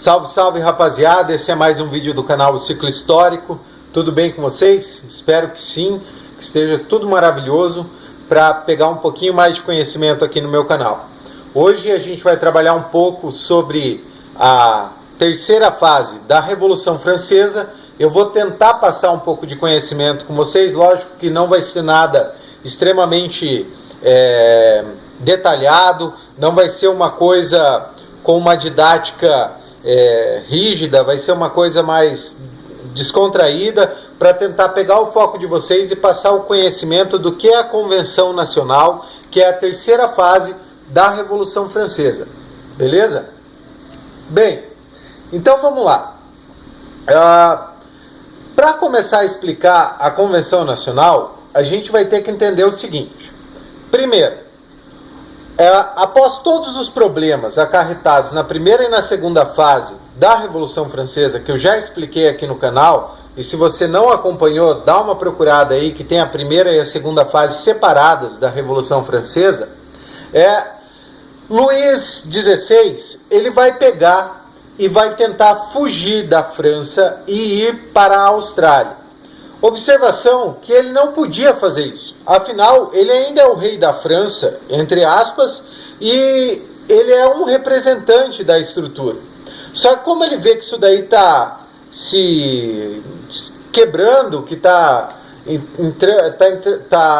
Salve, salve rapaziada, esse é mais um vídeo do canal Ciclo Histórico. Tudo bem com vocês? Espero que sim, que esteja tudo maravilhoso para pegar um pouquinho mais de conhecimento aqui no meu canal. Hoje a gente vai trabalhar um pouco sobre a terceira fase da Revolução Francesa. Eu vou tentar passar um pouco de conhecimento com vocês, lógico que não vai ser nada extremamente detalhado, não vai ser uma coisa com uma didática rígida, vai ser uma coisa mais descontraída para tentar pegar o foco de vocês e passar o conhecimento do que é a Convenção Nacional, que é a terceira fase da Revolução Francesa. Beleza? Bem, então vamos lá. Para começar a explicar a Convenção Nacional, a gente vai ter que entender o seguinte. Primeiro, após todos os problemas acarretados na primeira e na segunda fase da Revolução Francesa, que eu já expliquei aqui no canal, e se você não acompanhou, dá uma procurada aí, que tem a primeira e a segunda fase separadas da Revolução Francesa, Luís XVI, ele vai pegar e vai tentar fugir da França e ir para a Austrália. Observação que ele não podia fazer isso. Afinal, ele ainda é o rei da França, entre aspas, e ele é um representante da estrutura. Só que como ele vê que isso daí está se quebrando, que está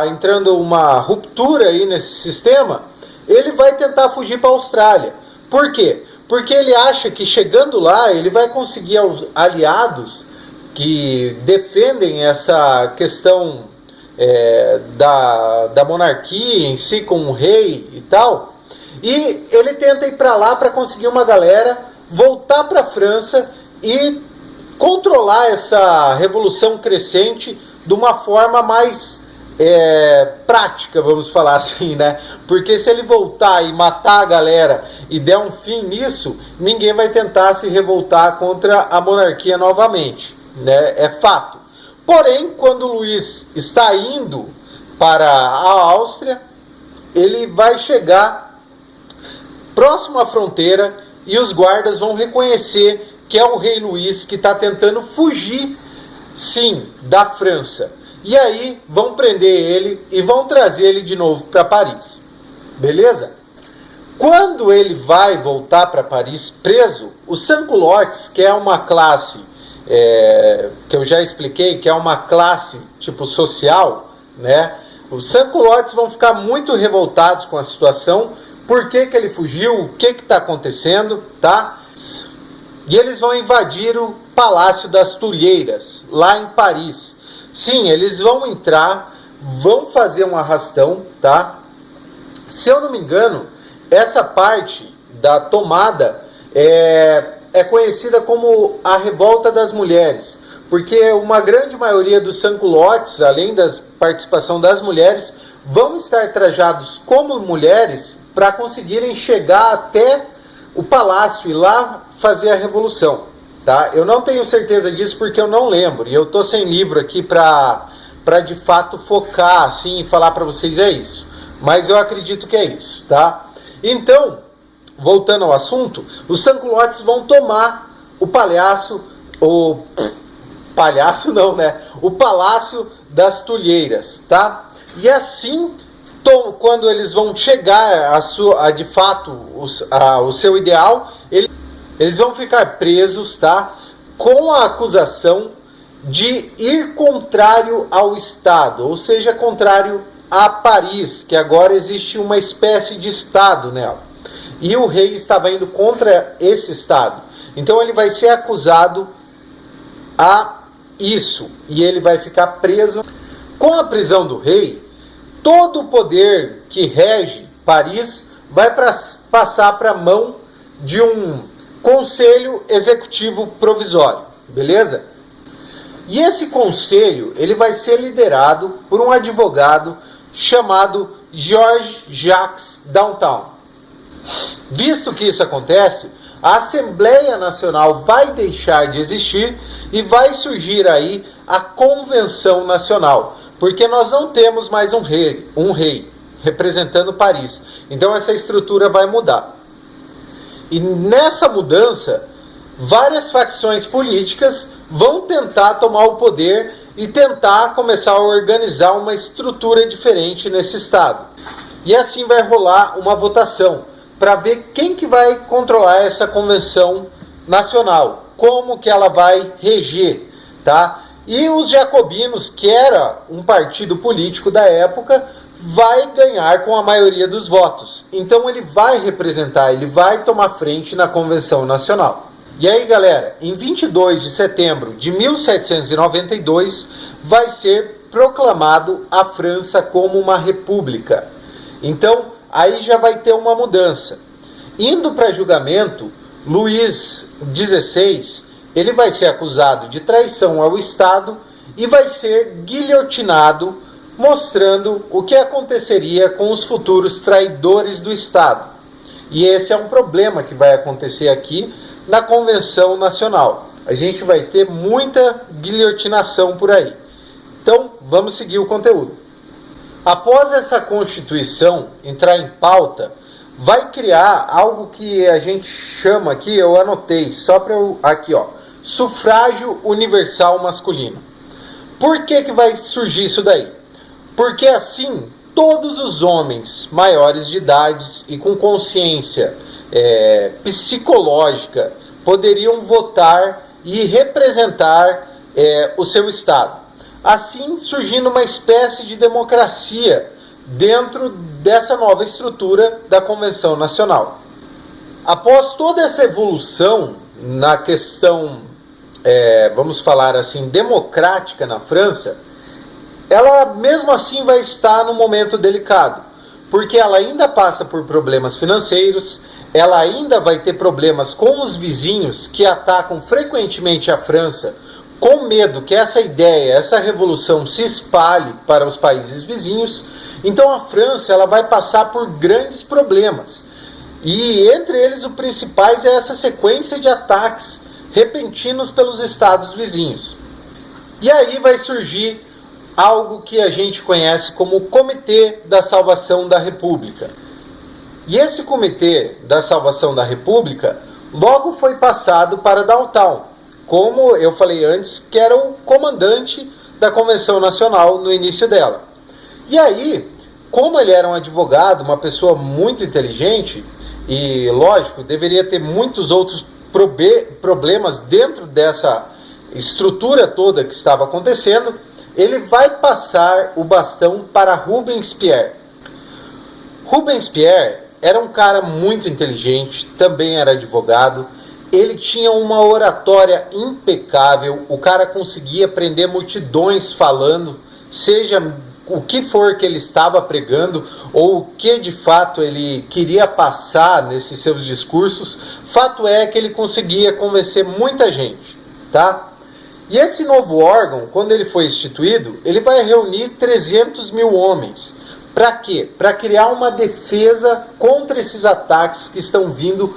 entrando uma ruptura aí nesse sistema, ele vai tentar fugir para a Austrália. Por quê? Porque ele acha que chegando lá ele vai conseguir aliados que defendem essa questão da monarquia em si, com o rei e tal, e ele tenta ir para lá para conseguir uma galera, voltar para a França e controlar essa revolução crescente de uma forma mais prática, vamos falar assim, né? Porque se ele voltar e matar a galera e der um fim nisso, ninguém vai tentar se revoltar contra a monarquia novamente. É fato. Porém, quando Luís está indo para a Áustria, ele vai chegar próximo à fronteira e os guardas vão reconhecer que é o rei Luís que está tentando fugir, sim, da França. E aí vão prender ele e vão trazer ele de novo para Paris. Beleza? Quando ele vai voltar para Paris preso, os sans-culottes, que é uma classe que eu já expliquei, que é uma classe tipo social, né? Os sans-culottes vão ficar muito revoltados com a situação. Por que ele fugiu? O que está acontecendo? Tá? E eles vão invadir o Palácio das Tulheiras, lá em Paris. Sim, eles vão entrar, vão fazer um arrastão, tá? Se eu não me engano, essa parte da tomada é conhecida como a Revolta das Mulheres, porque uma grande maioria dos sans-culottes, além da participação das mulheres, vão estar trajados como mulheres para conseguirem chegar até o palácio e lá fazer a revolução, tá? Eu não tenho certeza disso porque eu não lembro, e eu tô sem livro aqui para de fato focar assim e falar para vocês isso, mas eu acredito que é isso, tá? Então, voltando ao assunto, os sans-culottes vão tomar o Palácio das Tulheiras, tá? E assim, quando eles vão chegar de fato o seu ideal, eles vão ficar presos, tá? Com a acusação de ir contrário ao Estado, ou seja, contrário a Paris, que agora existe uma espécie de Estado nela. E o rei estava indo contra esse Estado. Então ele vai ser acusado a isso. E ele vai ficar preso. Com a prisão do rei, todo o poder que rege Paris vai passar para a mão de um conselho executivo provisório. Beleza? E esse conselho ele vai ser liderado por um advogado chamado Georges-Jacques Danton. Visto que isso acontece, a Assembleia Nacional vai deixar de existir e vai surgir aí a Convenção Nacional, porque nós não temos mais um rei representando Paris. Então essa estrutura vai mudar. E nessa mudança várias facções políticas vão tentar tomar o poder e tentar começar a organizar uma estrutura diferente nesse estado. E assim vai rolar uma votação para ver quem que vai controlar essa convenção nacional, como que ela vai reger, tá? E os jacobinos, que era um partido político da época, vai ganhar com a maioria dos votos. Então ele vai representar, ele vai tomar frente na convenção nacional. E aí, galera, em 22 de setembro de 1792 vai ser proclamado a França como uma república. Então, aí já vai ter uma mudança. Indo para julgamento, Luís XVI, ele vai ser acusado de traição ao Estado e vai ser guilhotinado, mostrando o que aconteceria com os futuros traidores do Estado. E esse é um problema que vai acontecer aqui na Convenção Nacional. A gente vai ter muita guilhotinação por aí. Então, vamos seguir o conteúdo. Após essa Constituição entrar em pauta, vai criar algo que a gente chama aqui, eu anotei, só para eu... Aqui, ó. Sufrágio universal masculino. Por que que vai surgir isso daí? Porque assim, todos os homens maiores de idade e com consciência psicológica poderiam votar e representar o seu estado. Assim, surgindo uma espécie de democracia dentro dessa nova estrutura da Convenção Nacional. Após toda essa evolução na questão, vamos falar assim, democrática na França, ela mesmo assim vai estar num momento delicado, porque ela ainda passa por problemas financeiros, ela ainda vai ter problemas com os vizinhos que atacam frequentemente a França, com medo que essa ideia, essa revolução se espalhe para os países vizinhos. Então a França ela vai passar por grandes problemas. E entre eles o principais é essa sequência de ataques repentinos pelos estados vizinhos. E aí vai surgir algo que a gente conhece como o Comitê da Salvação da República. E esse Comitê da Salvação da República logo foi passado para Danton, como eu falei antes, que era o comandante da Convenção Nacional no início dela. E aí, como ele era um advogado, uma pessoa muito inteligente, e lógico, deveria ter muitos outros problemas dentro dessa estrutura toda que estava acontecendo, ele vai passar o bastão para Robespierre. Robespierre era um cara muito inteligente, também era advogado, ele tinha uma oratória impecável, o cara conseguia prender multidões falando, seja o que for que ele estava pregando, ou o que de fato ele queria passar nesses seus discursos. Fato é que ele conseguia convencer muita gente, tá? E esse novo órgão, quando ele foi instituído, ele vai reunir 300 mil homens. Para quê? Para criar uma defesa contra esses ataques que estão vindo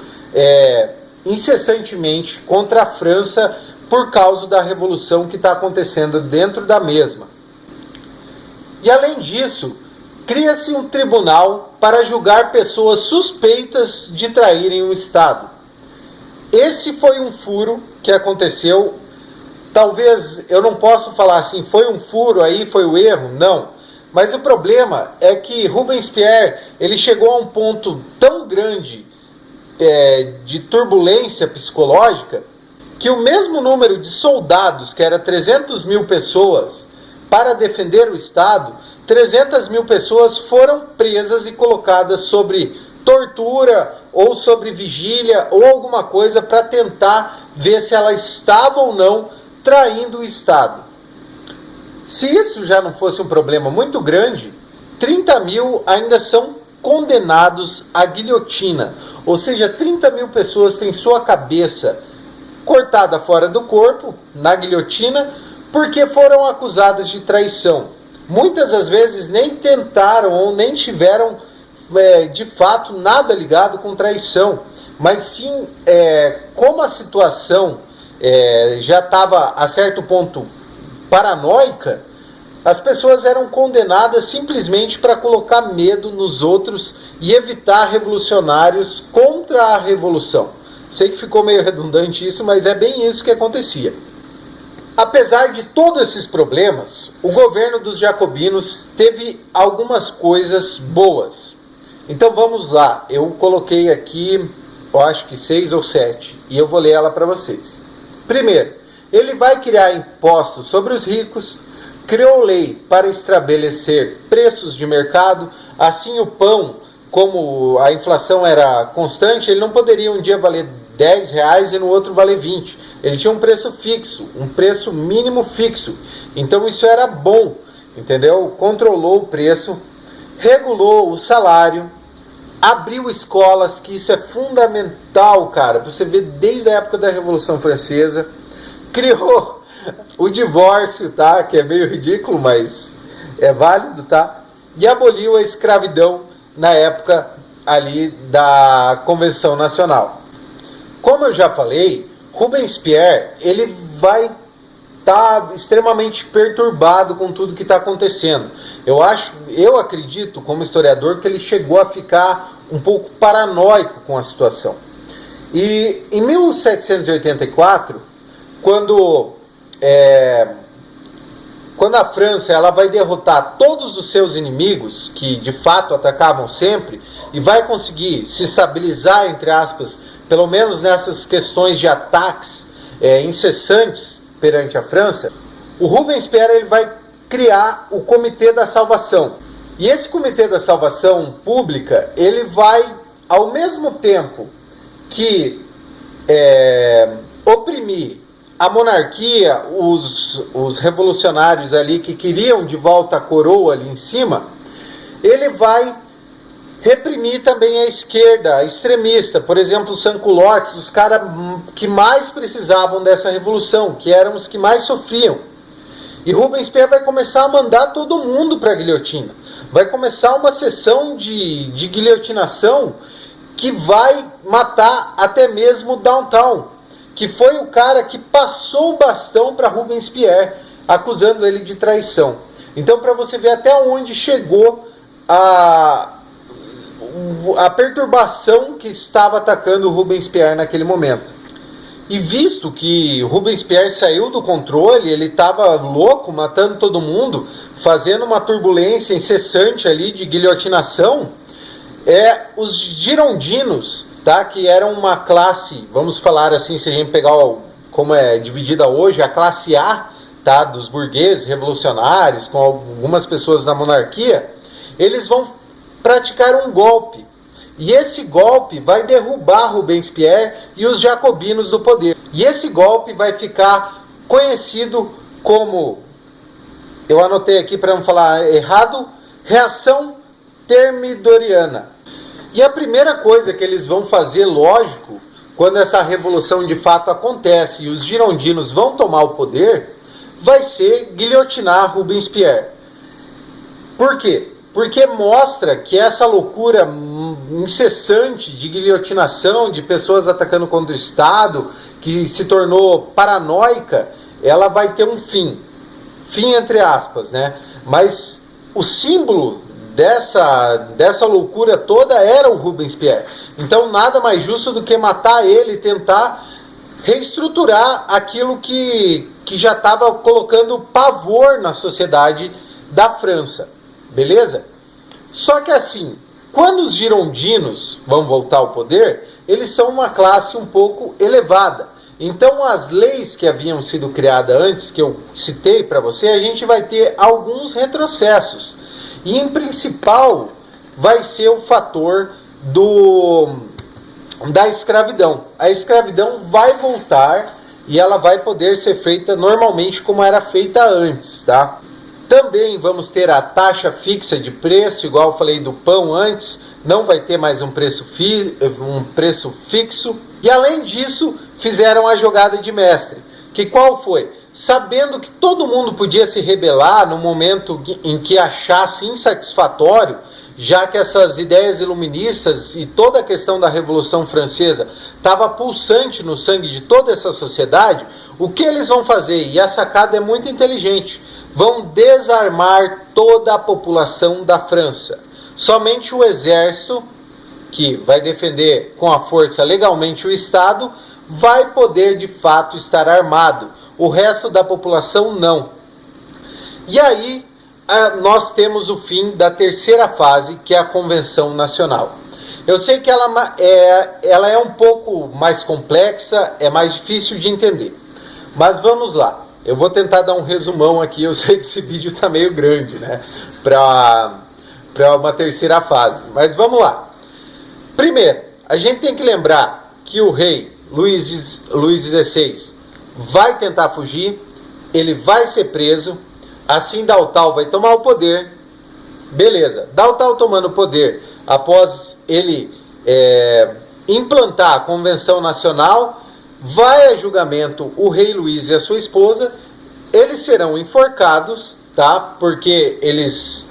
incessantemente contra a França por causa da revolução que está acontecendo dentro da mesma. E além disso, cria-se um tribunal para julgar pessoas suspeitas de traírem o Estado. Esse foi um furo que aconteceu. Talvez eu não possa falar assim, foi um furo aí, foi o erro, não. Mas o problema é que Robespierre, ele chegou a um ponto tão grande de turbulência psicológica, que o mesmo número de soldados, que era 300 mil pessoas, para defender o Estado, 300 mil pessoas foram presas e colocadas sobre tortura ou sobre vigília ou alguma coisa para tentar ver se ela estava ou não traindo o Estado. Se isso já não fosse um problema muito grande, 30 mil ainda são condenados à guilhotina. Ou seja, 30 mil pessoas têm sua cabeça cortada fora do corpo, na guilhotina, porque foram acusadas de traição. Muitas das vezes nem tentaram ou nem tiveram de fato nada ligado com traição, mas sim como a situação já estava a certo ponto paranoica, as pessoas eram condenadas simplesmente para colocar medo nos outros e evitar revolucionários contra a revolução. Sei que ficou meio redundante isso, mas é bem isso que acontecia. Apesar de todos esses problemas, o governo dos jacobinos teve algumas coisas boas. Então vamos lá, eu coloquei aqui, eu acho que 6 ou 7, e eu vou ler ela para vocês. Primeiro, ele vai criar impostos sobre os ricos, criou lei para estabelecer preços de mercado, assim o pão, como a inflação era constante, ele não poderia um dia valer R$10 e no outro valer 20. Ele tinha um preço fixo, um preço mínimo fixo. Então isso era bom, entendeu? Controlou o preço, regulou o salário, abriu escolas, que isso é fundamental, cara, para você ver desde a época da Revolução Francesa. Criou o divórcio, tá? Que é meio ridículo, mas é válido, tá? E aboliu a escravidão na época ali da Convenção Nacional. Como eu já falei, Robespierre, ele vai estar extremamente perturbado com tudo que está acontecendo. Eu acredito, como historiador, que ele chegou a ficar um pouco paranoico com a situação. E em 1784, quando a França ela vai derrotar todos os seus inimigos, que de fato atacavam sempre, e vai conseguir se estabilizar, entre aspas, pelo menos nessas questões de ataques incessantes perante a França, o Robespierre ele vai criar o Comitê da Salvação. E esse Comitê da Salvação Pública, ele vai, ao mesmo tempo que oprimir a monarquia, os revolucionários ali que queriam de volta a coroa ali em cima, ele vai reprimir também a esquerda, a extremista, por exemplo, os sans-culottes, os caras que mais precisavam dessa revolução, que eram os que mais sofriam. E Robespierre vai começar a mandar todo mundo para a guilhotina. Vai começar uma sessão de guilhotinação que vai matar até mesmo Danton, que foi o cara que passou o bastão para Robespierre, acusando ele de traição. Então, para você ver até onde chegou a perturbação que estava atacando o Robespierre naquele momento. E visto que Robespierre saiu do controle, ele estava louco, matando todo mundo, fazendo uma turbulência incessante ali de guilhotinação, os girondinos, tá, que eram uma classe, vamos falar assim, se a gente pegar como é dividida hoje, a classe A, tá, dos burgueses revolucionários, com algumas pessoas da monarquia, eles vão praticar um golpe. E esse golpe vai derrubar Robespierre e os jacobinos do poder. E esse golpe vai ficar conhecido como, eu anotei aqui para não falar errado, reação termidoriana. E a primeira coisa que eles vão fazer, lógico, quando essa revolução de fato acontece e os girondinos vão tomar o poder, vai ser guilhotinar Robespierre. Por quê? Porque mostra que essa loucura incessante de guilhotinação, de pessoas atacando contra o Estado, que se tornou paranoica, ela vai ter um fim. Fim entre aspas, né? Mas o símbolo dessa loucura toda era o Robespierre. Então nada mais justo do que matar ele e tentar reestruturar aquilo que já estava colocando pavor na sociedade da França. Beleza? Só que assim, quando os girondinos vão voltar ao poder, eles são uma classe um pouco elevada. Então as leis que haviam sido criadas antes, que eu citei para você, a gente vai ter alguns retrocessos. E em principal vai ser o fator da escravidão. A escravidão vai voltar e ela vai poder ser feita normalmente como era feita antes, tá? Também vamos ter a taxa fixa de preço, igual eu falei do pão antes, não vai ter mais um preço fixo. E além disso, fizeram a jogada de mestre, que qual foi? Sabendo que todo mundo podia se rebelar no momento em que achasse insatisfatório, já que essas ideias iluministas e toda a questão da Revolução Francesa estava pulsante no sangue de toda essa sociedade, o que eles vão fazer? E a sacada é muito inteligente. Vão desarmar toda a população da França. Somente o exército que vai defender com a força legalmente o Estado, vai poder de fato estar armado. O resto da população não. E aí nós temos o fim da terceira fase, que é a Convenção Nacional. Eu sei que ela é um pouco mais complexa, é mais difícil de entender. Mas vamos lá. Eu vou tentar dar um resumão aqui. Eu sei que esse vídeo está meio grande, né? Para uma terceira fase. Mas vamos lá. Primeiro, a gente tem que lembrar que o rei Luís XVI vai tentar fugir, ele vai ser preso, assim Daltal vai tomar o poder. Beleza, Daltal tomando o poder, após ele implantar a Convenção Nacional, vai a julgamento o rei Luís e a sua esposa, eles serão enforcados, tá? Porque eles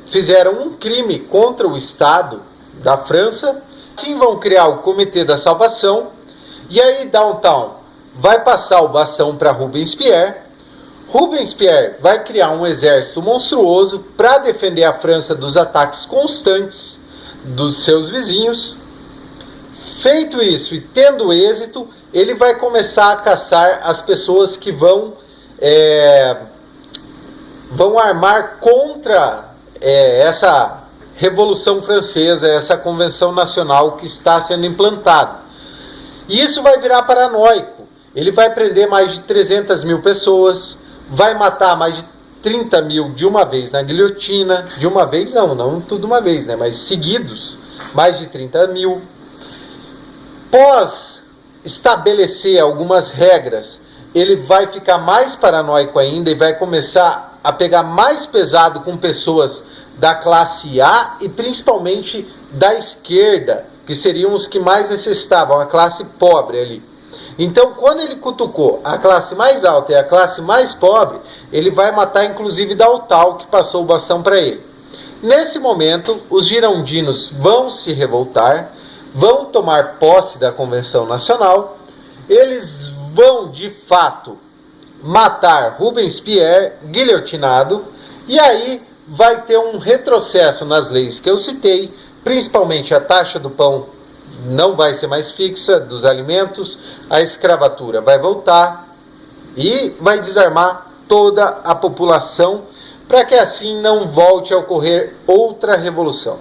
fizeram um crime contra o Estado da França. Assim vão criar o Comitê da Salvação, e aí Daltal vai passar o bastão para Robespierre. Robespierre vai criar um exército monstruoso para defender a França dos ataques constantes dos seus vizinhos. Feito isso e tendo êxito, ele vai começar a caçar as pessoas que vão armar contra essa Revolução Francesa, essa Convenção Nacional que está sendo implantada. E isso vai virar paranoico. Ele vai prender mais de 300 mil pessoas, vai matar mais de 30 mil de uma vez na guilhotina. De uma vez não tudo uma vez, né? Mas seguidos, mais de 30 mil. Pós estabelecer algumas regras, ele vai ficar mais paranoico ainda e vai começar a pegar mais pesado com pessoas da classe A e principalmente da esquerda, que seriam os que mais necessitavam, a classe pobre ali. Então, quando ele cutucou a classe mais alta e a classe mais pobre, ele vai matar inclusive Daltal, que passou o bastão para ele. Nesse momento, os girondinos vão se revoltar, vão tomar posse da Convenção Nacional, eles vão de fato matar Robespierre guilhotinado, e aí vai ter um retrocesso nas leis que eu citei, principalmente a taxa do pão não vai ser mais fixa, dos alimentos, a escravatura vai voltar e vai desarmar toda a população para que assim não volte a ocorrer outra revolução.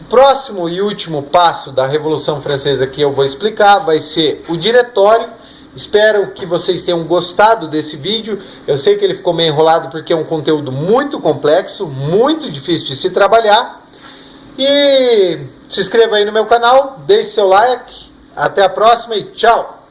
Próximo e último passo da Revolução Francesa que eu vou explicar vai ser o diretório. Espero que vocês tenham gostado desse vídeo. Eu sei que ele ficou meio enrolado porque é um conteúdo muito complexo, muito difícil de se trabalhar. E se inscreva aí no meu canal, deixe seu like. Até a próxima e tchau!